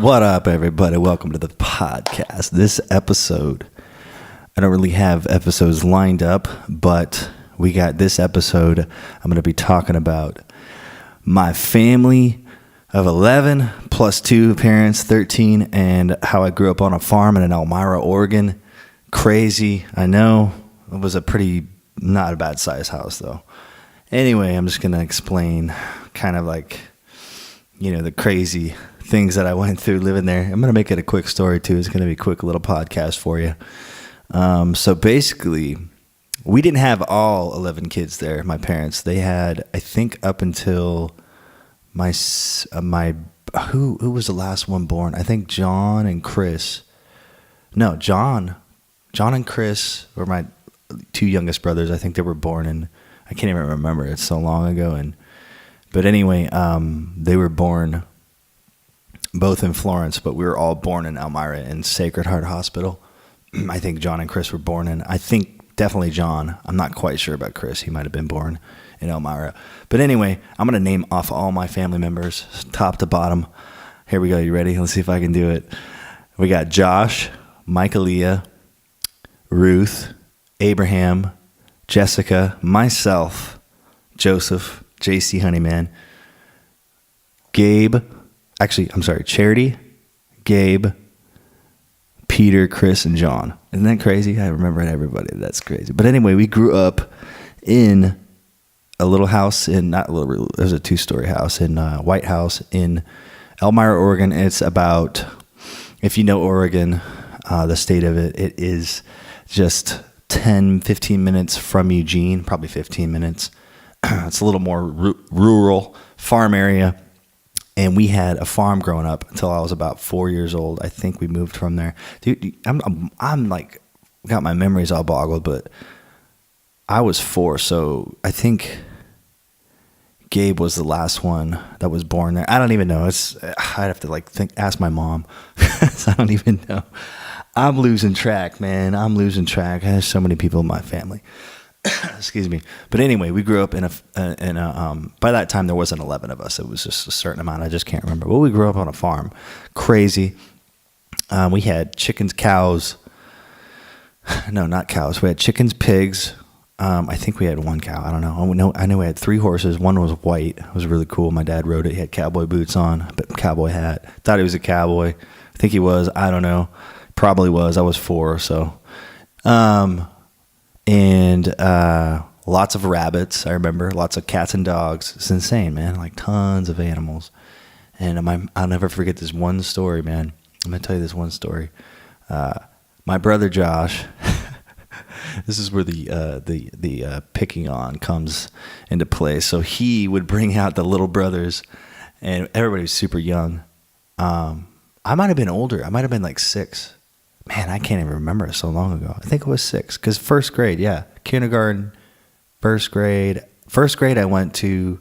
What up, everybody? Welcome to the podcast. This episode, I don't really have episodes lined up, but we got this episode. I'm going to be talking about my family of 11 plus 2 parents, 13, and how I grew up on a farm in Elmira, Oregon. Crazy, I know. It was a pretty not a bad size house, though. Anyway, I'm just going to explain kind of like, the crazy things that I went through living there. I'm going to make it a quick story, too. It's going to be a quick little podcast for you. So basically, we didn't have all 11 kids there, my parents. They had, I think, up until my who was the last one born? I think John and Chris. No, John and Chris were my 2 youngest brothers. I think they were born in, I can't even remember. It's so long ago. But anyway, they were born both in Florence, but we were all born in Elmira in Sacred Heart Hospital. I think John and Chris were born in, I think definitely John. I'm not quite sure about Chris. He might have been born in Elmira. But anyway, I'm going to name off all my family members, top to bottom. Here we go. You ready? Let's see if I can do it. We got Josh, Michaelia, Ruth, Abraham, Jessica, myself, Joseph, JC Honeyman, Gabe, Charity, Gabe, Peter, Chris, and John. Isn't that crazy? I remember everybody. That's crazy. But anyway, we grew up in a little house it was a 2-story house in White House in Elmira, Oregon. It's about, if you know Oregon, the state of it, it is just 10, 15 minutes from Eugene, probably 15 minutes. It's a little more rural farm area. And we had a farm growing up until I was about 4 years old. I think we moved from there. Dude, I'm like, got my memories all boggled, but I was 4. So I think Gabe was the last one that was born there. I don't even know. I'd have to ask my mom. I don't even know. I'm losing track, man. I'm losing track. I have so many people in my family. Excuse me. But anyway, we grew up in a by that time there wasn't 11 of us. It was just a certain amount. I just can't remember. But we grew up on a farm. Crazy. We had chickens, cows. No, not cows. We had chickens, pigs. I think we had 1 cow. I don't know. I know we had 3 horses. One was white. It was really cool. My dad rode it. He had cowboy boots on, a cowboy hat. Thought he was a cowboy. I think he was. I don't know. Probably was. I was 4, so. And lots of rabbits, I remember. Lots of cats and dogs. It's insane, man. Like tons of animals. And I'll never forget this one story, man. I'm going to tell you this one story. My brother Josh, this is where the picking on comes into play. So he would bring out the little brothers, and everybody was super young. I might have been older. I might have been like 6. Man, I can't even remember it so long ago. I think it was 6, because first grade, yeah. Kindergarten, first grade. First grade I went to,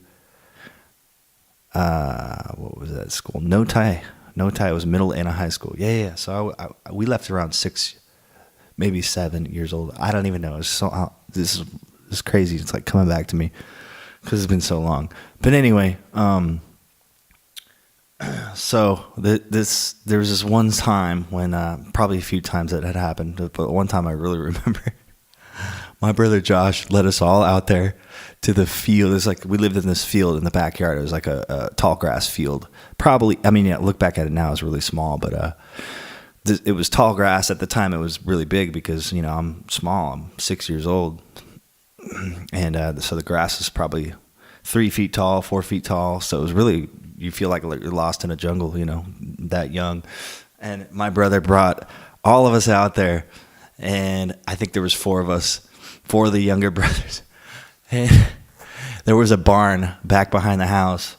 what was that school? No tie. It was middle and a high school. Yeah. So we left around 6, maybe 7 years old. I don't even know. It's so this is crazy. It's like coming back to me because it's been so long. But anyway, so there was this one time when probably a few times that had happened, but one time I really remember. My brother Josh led us all out there to the field. It's like we lived in this field in the backyard. It was like a tall grass field. Probably, look back at it now, it's really small, but it was tall grass. At the time, it was really big because, I'm small. I'm 6 years old. And so the grass is probably 3 feet tall, 4 feet tall. So it was really, you feel like you're lost in a jungle, that young. And my brother brought all of us out there. And I think there was 4 of us, 4 of the younger brothers. And there was a barn back behind the house.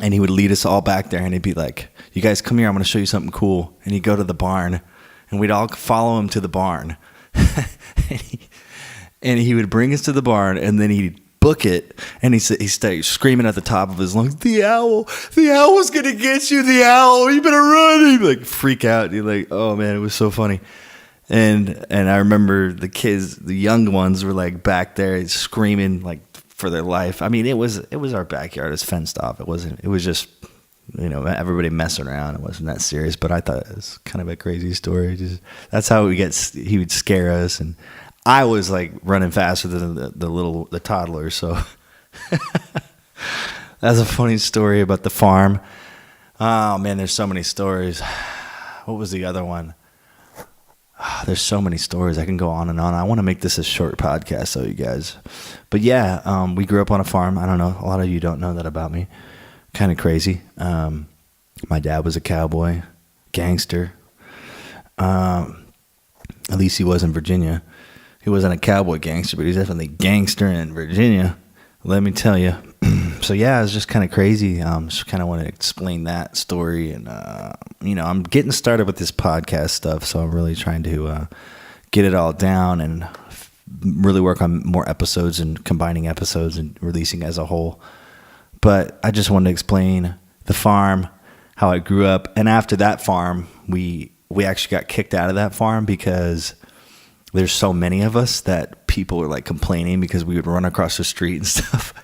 And he would lead us all back there. And he'd be like, you guys come here, I'm going to show you something cool. And he'd go to the barn. And we'd all follow him to the barn. and he would bring us to the barn. And then he'd book it, and he started screaming at the top of his lungs, the owl's gonna get you, the owl, you better run. He'd like freak out. He'd like, oh man, it was so funny. And I remember the kids, the young ones, were like back there screaming like for their life. It was our backyard. It was fenced off. It was just everybody messing around. It wasn't that serious, but I thought it was kind of a crazy story. That's how he would scare us, and I was like running faster than the toddler. So that's a funny story about the farm. Oh man, there's so many stories. What was the other one? There's so many stories. I can go on and on. I want to make this a short podcast, so you guys. But yeah, we grew up on a farm. I don't know. A lot of you don't know that about me. Kind of crazy. My dad was a cowboy, gangster. At least he was in Virginia. He wasn't a cowboy gangster, but he was definitely gangster in Virginia. Let me tell you. So yeah, it's just kind of crazy. Just kind of want to explain that story, and I'm getting started with this podcast stuff, so I'm really trying to get it all down and really work on more episodes and combining episodes and releasing as a whole. But I just wanted to explain the farm, how I grew up, and after that farm, we actually got kicked out of that farm because there's so many of us that people were like complaining because we would run across the street and stuff.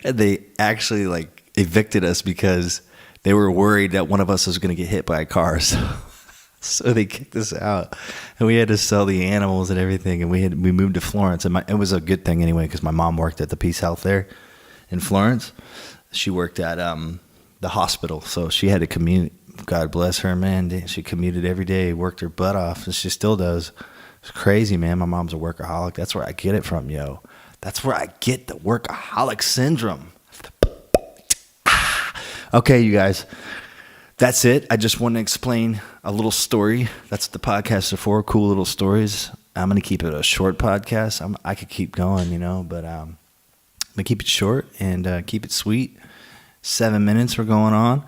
And they actually like evicted us because they were worried that one of us was going to get hit by a car. So they kicked us out, and we had to sell the animals and everything. And we moved to Florence, and it was a good thing anyway because my mom worked at the Peace Health there in Florence. She worked at the hospital, so she had to commute. God bless her, man. She commuted every day, worked her butt off, and she still does. It's crazy, man. My mom's a workaholic. That's where I get it from, yo. That's where I get the workaholic syndrome. Okay, you guys. That's it. I just want to explain a little story. That's what the podcasts are for, cool little stories. I'm going to keep it a short podcast. I could keep going, but I'm going to keep it short and keep it sweet. 7 minutes we're going on.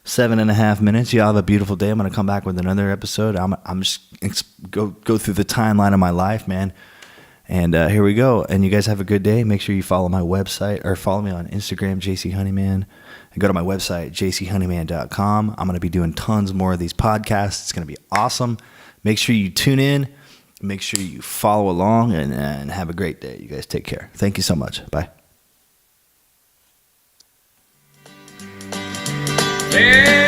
7.5 minutes. Y'all have a beautiful day. I'm going to come back with another episode. I'm just go through the timeline of my life, man. And here we go. And you guys have a good day. Make sure you follow my website or follow me on Instagram, jcarrollmusic. And go to my website, jcarrollmusic.com. I'm going to be doing tons more of these podcasts. It's going to be awesome. Make sure you tune in. Make sure you follow along and have a great day. You guys take care. Thank you so much. Bye. Yeah.